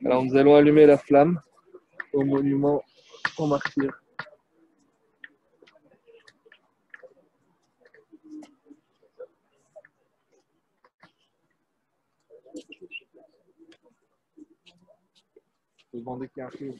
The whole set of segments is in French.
Alors nous allons allumer la flamme au monument aux martyrs. Je vais demander qu'il y ait un feu.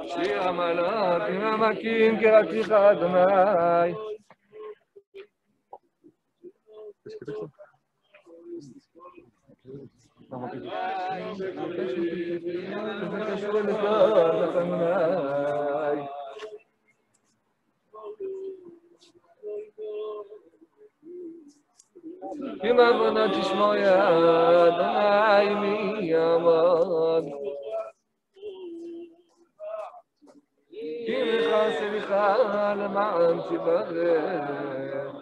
שיר המלאכים המכים קראתיך אדוני. כי בעוונות תשמע אדוני מי יעמוד. כי לך סליחה למען תברך.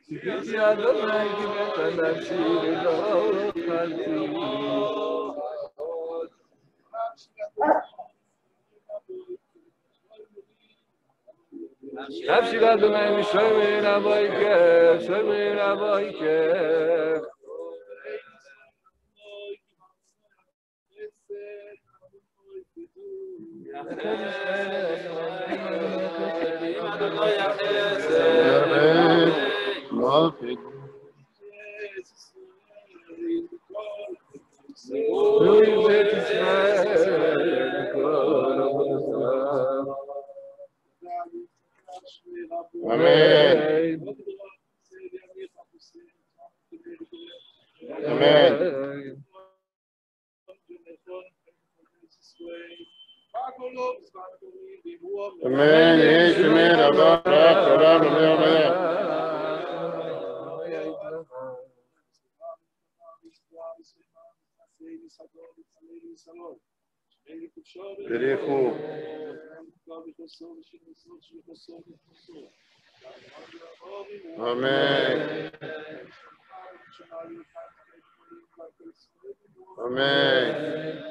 כי אדוני קיבלת נפשי ולא אכלתי. נפשי לאדוני משומר לבויקך, שומר לבויקך. Amen. Amen. Amen. Amen. Amen. Amen.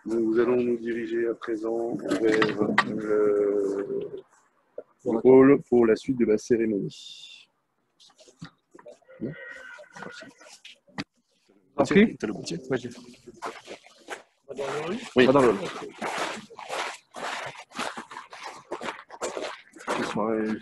Nous allons nous diriger à présent vers le hall pour la suite de la cérémonie. Merci. T'as le gouttier? Vas-y. Oui. Dans le hall.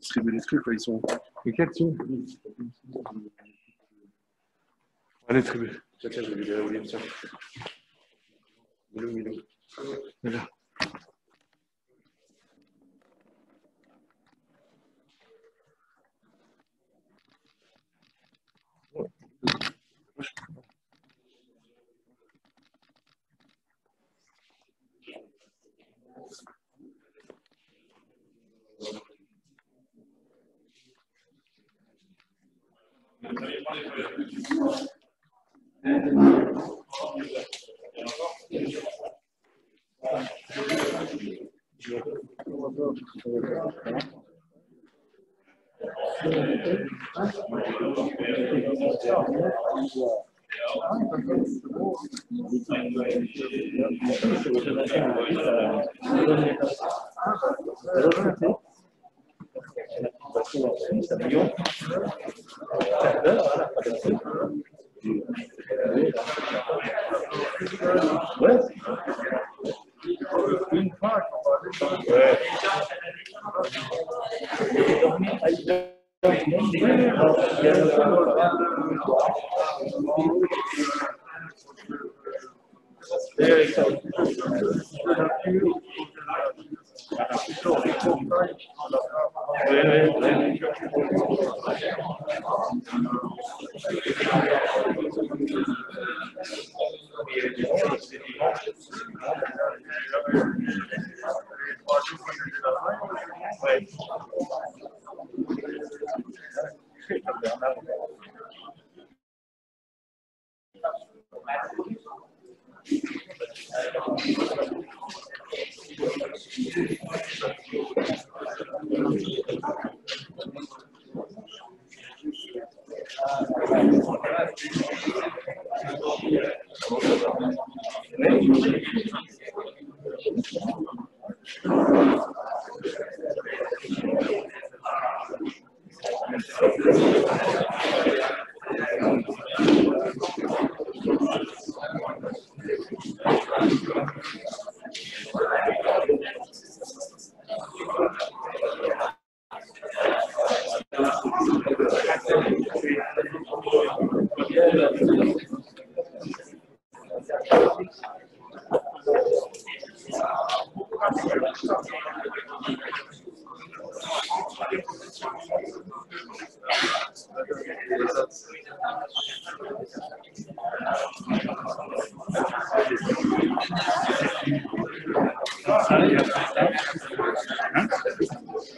Distribuer les trucs, quoi, ils sont Et quel son? Allez, très bien. Tiens, je vais lui dire, Olivier, tiens. Milou. Voilà.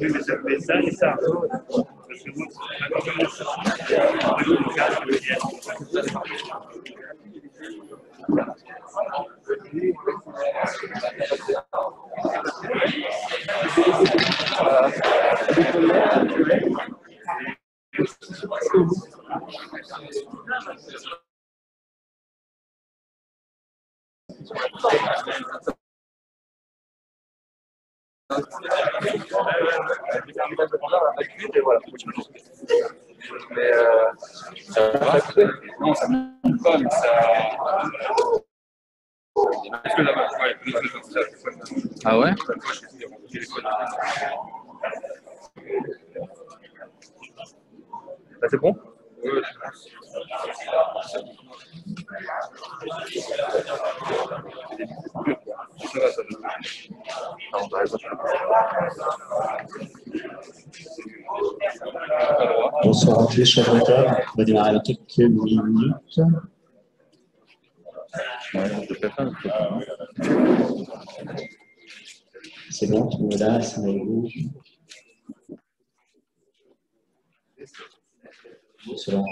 Oui, mais ça fait ça et ça. Parce que moi, non, ça ne monte pas, mais ça. Ah ouais? Là, c'est bon? Bonsoir à tous, chers auditeurs. On va démarrer dans quelques minutes. C'est bon, tout le monde est là, c'est avec vous. Selon...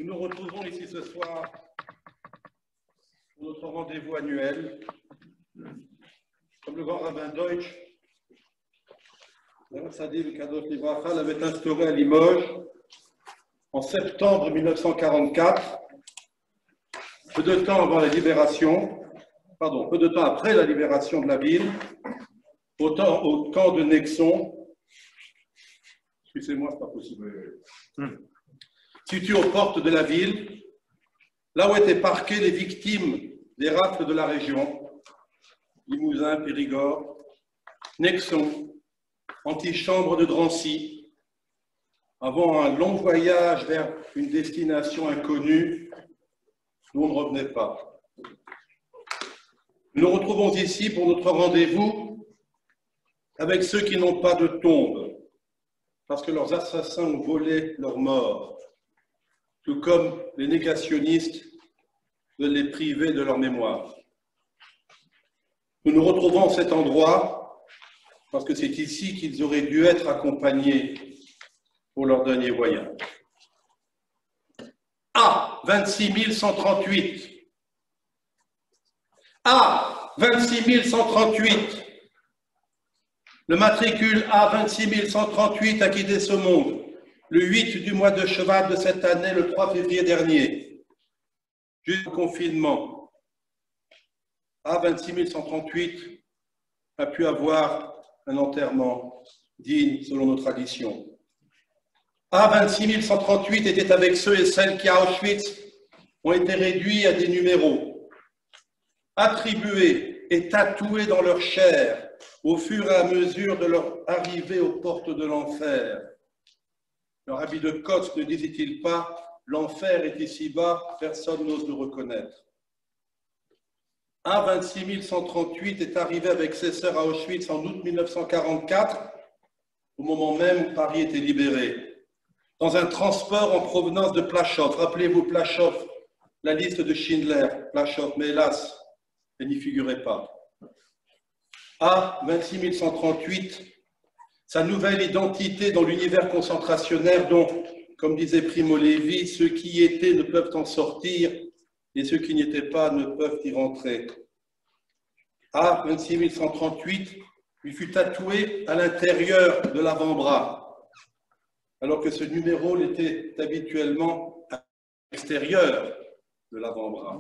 Nous nous retrouvons ici ce soir pour notre rendez-vous annuel. Comme le grand rabbin Deutsch, l'avait instauré à Limoges en septembre 1944, peu de temps avant la libération, peu de temps après la libération de la ville, au camp de Nexon. Excusez-moi, c'est pas possible. Situé aux portes de la ville, là où étaient parquées les victimes des rafles de la région, Limousin, Périgord, Nexon, antichambre de Drancy, avant un long voyage vers une destination inconnue d'où on ne revenait pas. Nous nous retrouvons ici pour notre rendez-vous avec ceux qui n'ont pas de tombe, parce que leurs assassins ont volé leur mort, tout comme les négationnistes veulent les priver de leur mémoire. Nous nous retrouvons en cet endroit parce que c'est ici qu'ils auraient dû être accompagnés pour leur dernier voyage. A 26 138. A 26 138. Le matricule A 26 138 a quitté ce monde le 8 du mois de Cheval de cette année, le 3 février dernier, jusqu'au confinement. A 26 138 a pu avoir un enterrement digne selon nos traditions. A 26 138 était avec ceux et celles qui, à Auschwitz, ont été réduits à des numéros, attribués et tatoués dans leur chair au fur et à mesure de leur arrivée aux portes de l'enfer. Leur habit de cotte ne disait-il pas « L'enfer est ici-bas, personne n'ose le reconnaître ». A26 138 est arrivé avec ses sœurs à Auschwitz en août 1944, au moment même où Paris était libéré, dans un transport en provenance de Plaszow. Rappelez-vous Plaszow, la liste de Schindler, Plaszow, mais hélas, elle n'y figurait pas. A26 138, sa nouvelle identité dans l'univers concentrationnaire dont, comme disait Primo Levi, ceux qui y étaient ne peuvent en sortir et ceux qui n'y étaient pas ne peuvent y rentrer. A26 138 lui fut tatoué à l'intérieur de l'avant-bras, alors que ce numéro l'était habituellement à l'extérieur de l'avant-bras.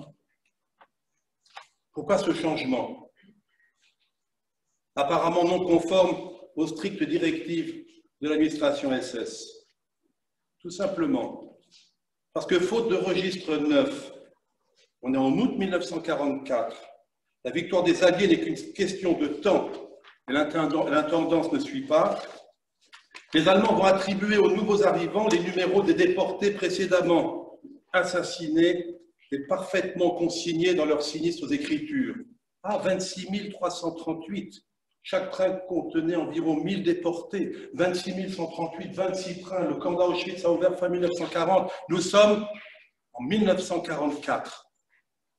Pourquoi ce changement? Apparemment non conforme aux strictes directives de l'administration SS. Tout simplement parce que faute de registre neuf, on est en août 1944, la victoire des Alliés n'est qu'une question de temps et l'intendance ne suit pas. Les Allemands vont attribuer aux nouveaux arrivants les numéros des déportés précédemment assassinés et parfaitement consignés dans leurs sinistres écritures. 26 338. Chaque train contenait environ 1000 déportés. 26 138, 26 trains. Le camp d'Auschwitz a ouvert fin 1940. Nous sommes en 1944.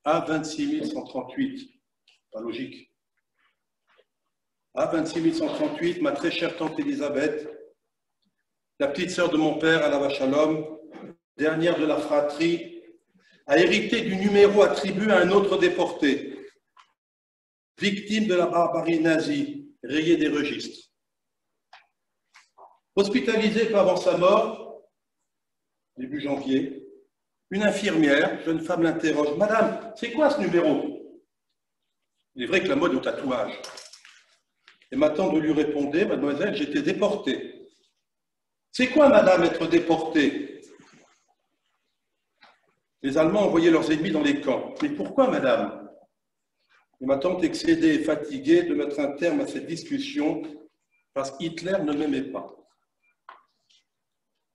A26 138. Pas logique. A26 138, ma très chère tante Elisabeth, la petite sœur de mon père, Alava Shalom, dernière de la fratrie, a hérité du numéro attribué à un autre déporté, victime de la barbarie nazie, rayé des registres. Hospitalisé peu avant sa mort, début janvier, une infirmière, jeune femme, l'interroge. « Madame, c'est quoi ce numéro ?» Il est vrai que la mode est au tatouage. Et ma tante lui répondait, « Mademoiselle, j'étais déportée. » « C'est quoi, madame, être déportée ?» Les Allemands envoyaient leurs ennemis dans les camps. « Mais pourquoi, madame ?» Et ma tante, excédée et fatiguée de mettre un terme à cette discussion parce qu'Hitler ne m'aimait pas.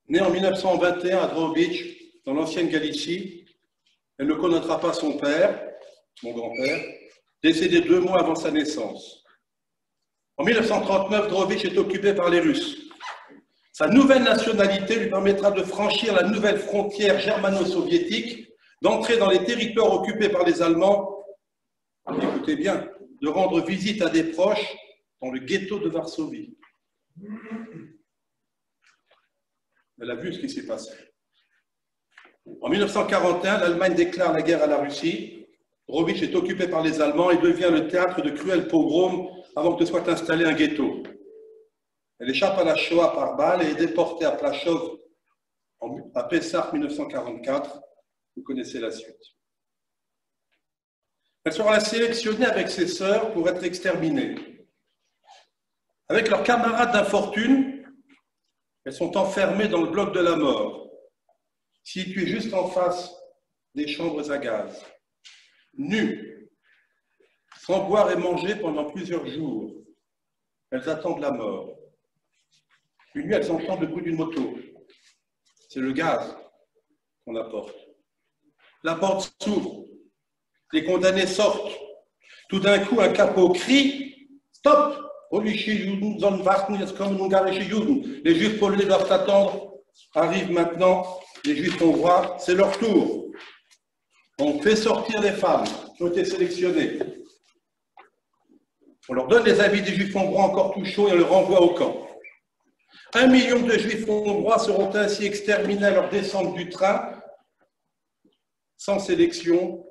Née en 1921 à Drobitch, dans l'ancienne Galicie, elle ne connaîtra pas son père, mon grand-père, décédé 2 mois avant sa naissance. En 1939, Drobitch est occupé par les Russes. Sa nouvelle nationalité lui permettra de franchir la nouvelle frontière germano-soviétique, d'entrer dans les territoires occupés par les Allemands, écoutez bien, de rendre visite à des proches dans le ghetto de Varsovie. Elle a vu ce qui s'est passé. En 1941, l'Allemagne déclare la guerre à la Russie. Drobitch est occupé par les Allemands et devient le théâtre de cruels pogroms avant que ne soit installé un ghetto. Elle échappe à la Shoah par balle et est déportée à Plaszow à Pessah 1944. Vous connaissez la suite. Elle sera sélectionnée avec ses sœurs pour être exterminée. Avec leurs camarades d'infortune, elles sont enfermées dans le bloc de la mort, situé juste en face des chambres à gaz. Nues, sans boire et manger pendant plusieurs jours, elles attendent la mort. Une nuit, elles entendent le bruit d'une moto. C'est le gaz qu'on apporte. La porte s'ouvre. Les condamnés sortent. Tout d'un coup, un capot crie « Stop ! Les Juifs polonais doivent attendre. Arrivent maintenant les Juifs hongrois. C'est leur tour. On fait sortir les femmes qui ont été sélectionnées. On leur donne les habits des Juifs hongrois encore tout chauds et on les renvoie au camp. 1 million de Juifs hongrois seront ainsi exterminés à leur descente du train, sans sélection,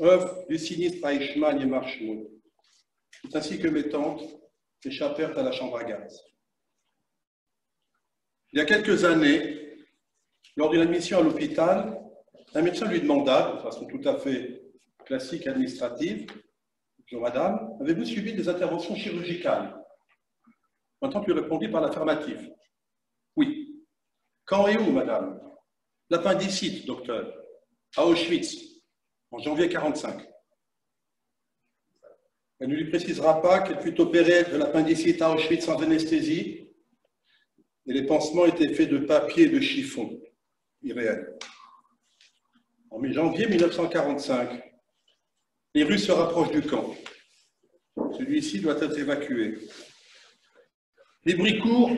œuvre du sinistre Eichmann et Marshall. C'est ainsi que mes tantes échappèrent à la chambre à gaz. Il y a quelques années, lors d'une admission à l'hôpital, un médecin lui demanda, de façon tout à fait classique et administrative, « Bonjour madame, avez-vous subi des interventions chirurgicales ?» Ma tante lui répondit par l'affirmative. « Oui. »« Quand et où, madame ?»« L'appendicite, docteur, à Auschwitz, en janvier 1945. » Elle ne lui précisera pas qu'elle fut opérée de l'appendicite à Auschwitz sans anesthésie et les pansements étaient faits de papier et de chiffon, irréel. En mi-janvier 1945, les Russes se rapprochent du camp. Celui-ci doit être évacué. Les bruits courent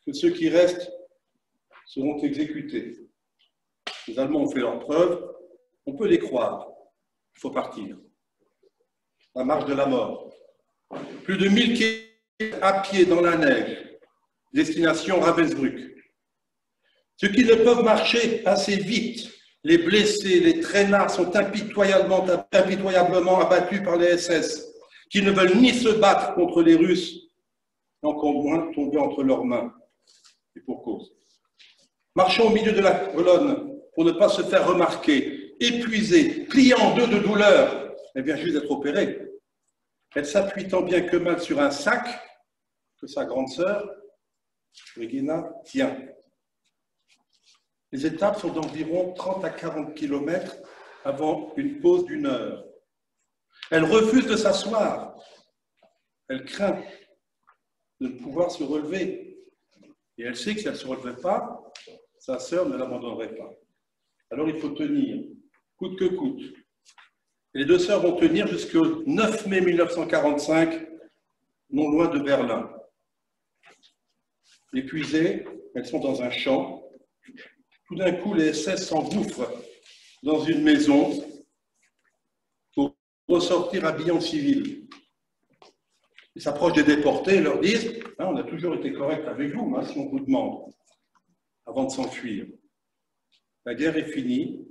que ceux qui restent seront exécutés. Les Allemands ont fait leur preuve, on peut les croire. Il faut partir. La marche de la mort. Plus de 1000 kilomètres à pied dans la neige, destination Ravensbrück. Ceux qui ne peuvent marcher assez vite, les blessés, les traînards sont impitoyablement abattus par les SS, qui ne veulent ni se battre contre les Russes, encore moins tomber entre leurs mains. Et pour cause. Marchant au milieu de la colonne pour ne pas se faire remarquer, épuisée, pliée en deux de douleur, elle vient juste d'être opérée. Elle s'appuie tant bien que mal sur un sac que sa grande sœur, Regina, tient. Les étapes sont d'environ 30 à 40 km avant une pause d'1 heure. Elle refuse de s'asseoir. Elle craint de ne pouvoir se relever. Et elle sait que si elle ne se relevait pas, sa sœur ne l'abandonnerait pas. Alors il faut tenir, coûte que coûte. Et les deux sœurs vont tenir jusqu'au 9 mai 1945, non loin de Berlin. Épuisées, elles sont dans un champ. Tout d'un coup, les SS s'engouffrent dans une maison pour ressortir habillés en civil. Ils s'approchent des déportés et leur disent « On a toujours été correct avec vous, si on vous demande », avant de s'enfuir. La guerre est finie.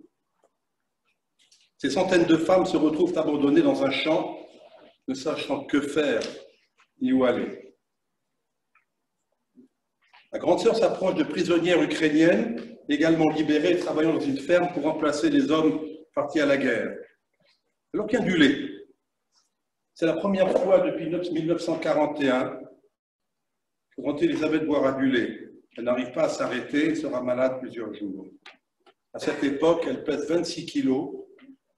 Ces centaines de femmes se retrouvent abandonnées dans un champ, ne sachant que faire ni où aller. La grande sœur s'approche de prisonnières ukrainiennes, également libérées, travaillant dans une ferme pour remplacer les hommes partis à la guerre. Elle obtient du lait. C'est la première fois depuis 1941 que quand Elisabeth boira du lait. Elle n'arrive pas à s'arrêter et sera malade plusieurs jours. À cette époque, elle pèse 26 kilos.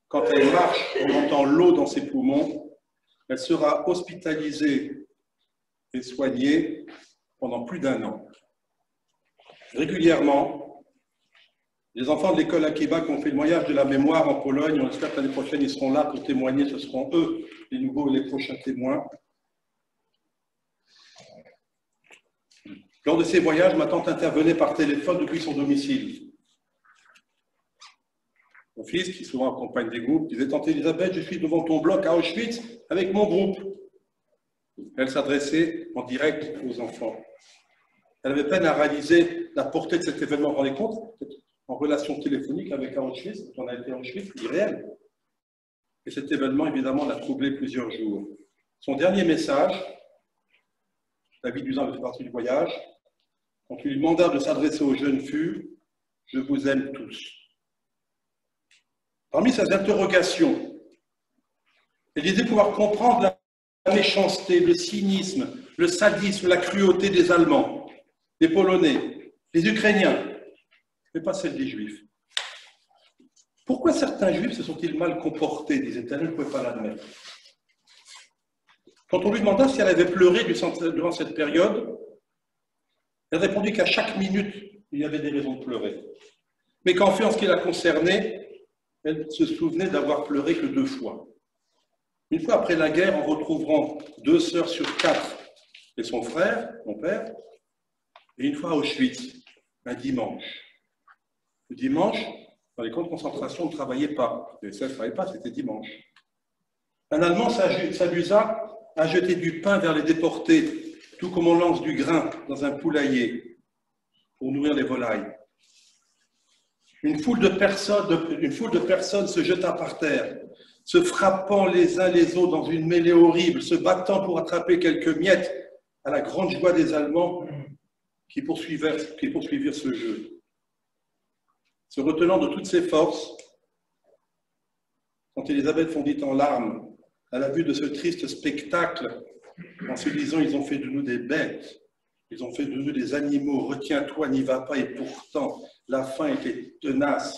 Quand elle marche, on entend l'eau dans ses poumons. Elle sera hospitalisée et soignée pendant plus d'1 an. Régulièrement, les enfants de l'école Akiba qui ont fait le voyage de la mémoire en Pologne, on espère que l'année prochaine ils seront là pour témoigner, ce seront eux les nouveaux et les prochains témoins. Lors de ces voyages, ma tante intervenait par téléphone depuis son domicile. Mon fils, qui souvent accompagne des groupes, disait « Tante Elisabeth, je suis devant ton bloc à Auschwitz avec mon groupe ». Elle s'adressait en direct aux enfants. Elle avait peine à réaliser la portée de cet événement. Vous vous rendez compte, en relation téléphonique avec Auschwitz, quand on a été à Auschwitz, irréel. Et cet événement, évidemment, l'a troublé plusieurs jours. Son dernier message, David Duzin fait partie du voyage, quand il lui demanda de s'adresser aux jeunes fut « Je vous aime tous ». Parmi ses interrogations, elle disait pouvoir comprendre la méchanceté, le cynisme, le sadisme, la cruauté des Allemands, des Polonais, des Ukrainiens, mais pas celle des Juifs. Pourquoi certains Juifs se sont-ils mal comportés, disait-elle, elle ne pouvait pas l'admettre. Quand on lui demanda si elle avait pleuré durant cette période, elle répondit qu'à chaque minute, il y avait des raisons de pleurer. Mais qu'en fait, en ce qui la concernait, elle se souvenait d'avoir pleuré que 2 fois. Une fois après la guerre, en retrouvant 2 sœurs sur 4 et son frère, mon père, et une fois à Auschwitz, un dimanche. Le dimanche, dans les camps de concentration, on ne travaillait pas. Les SS ne travaillaient pas, c'était dimanche. Un Allemand s'amusa à jeter du pain vers les déportés, tout comme on lance du grain dans un poulailler pour nourrir les volailles. Une foule de personnes se jeta par terre, se frappant les uns les autres dans une mêlée horrible, se battant pour attraper quelques miettes, à la grande joie des Allemands qui poursuivirent ce jeu. Se retenant de toutes ses forces, quand Elisabeth fondit en larmes à la vue de ce triste spectacle, en se disant « Ils ont fait de nous des bêtes, ils ont fait de nous des animaux, retiens-toi, n'y va pas », et pourtant, la faim était tenace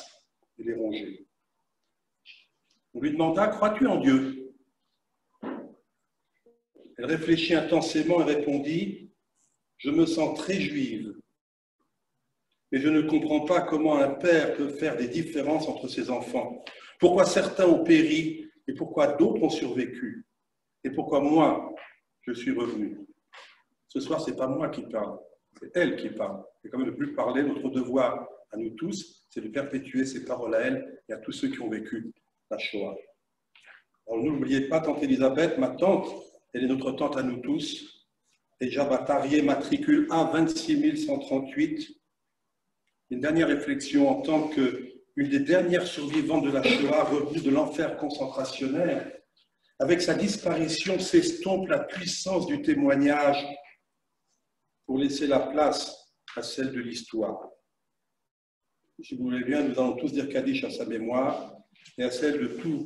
et les rongeait. On lui demanda « Crois-tu en Dieu ?» Elle réfléchit intensément et répondit, « Je me sens très juive, mais je ne comprends pas comment un père peut faire des différences entre ses enfants. Pourquoi certains ont péri et pourquoi d'autres ont survécu? Et pourquoi moi, je suis revenu? » Ce soir, ce n'est pas moi qui parle, c'est elle qui parle. Et comme elle ne peut plus parler, notre devoir à nous tous, c'est de perpétuer ces paroles à elle et à tous ceux qui ont vécu la Shoah. Alors n'oubliez pas, tante Elisabeth, ma tante, elle est notre tante à nous tous. Déjà Batarié, matricule A 26138. Une dernière réflexion en tant qu'une des dernières survivantes de la Shoah revenue de l'enfer concentrationnaire. Avec sa disparition s'estompe la puissance du témoignage pour laisser la place à celle de l'histoire. Si vous voulez bien, nous allons tous dire Kaddish à sa mémoire et à celle de tous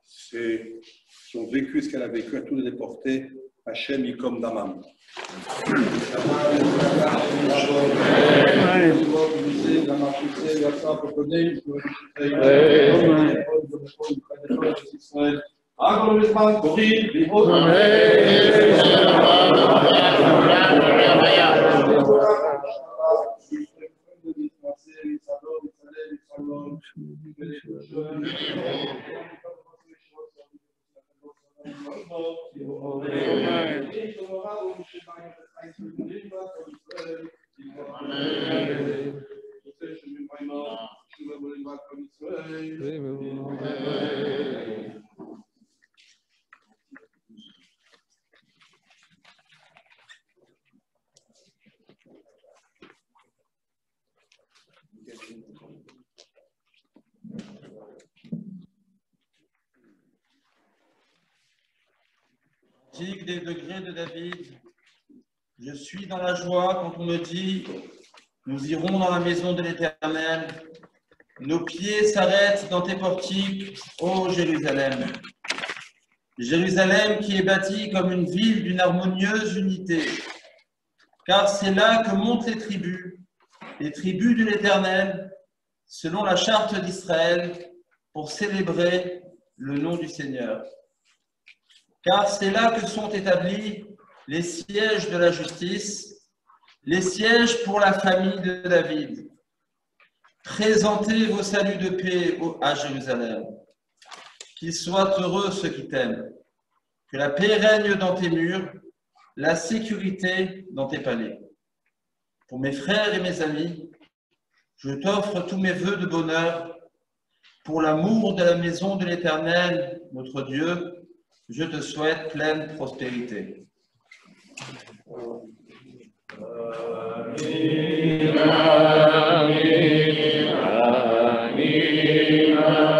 ceux qui ont vécu ce qu'elle a vécu, à tous les déportés, Hachem Yikom Damam. Des degrés de David. Je suis dans la joie quand on me dit nous irons dans la maison de l'Éternel. Nos pieds s'arrêtent dans tes portiques, ô Jérusalem. Jérusalem qui est bâtie comme une ville d'une harmonieuse unité. Car c'est là que montent les tribus de l'Éternel, selon la charte d'Israël, pour célébrer le nom du Seigneur. Car c'est là que sont établis les sièges de la justice, les sièges pour la famille de David. Présentez vos saluts de paix à Jérusalem. Qu'ils soient heureux ceux qui t'aiment. Que la paix règne dans tes murs, la sécurité dans tes palais. Pour mes frères et mes amis, je t'offre tous mes vœux de bonheur. Pour l'amour de la maison de l'Éternel, notre Dieu, je te souhaite pleine prospérité. Amen. Amen. Amen. Amen.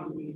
Amen.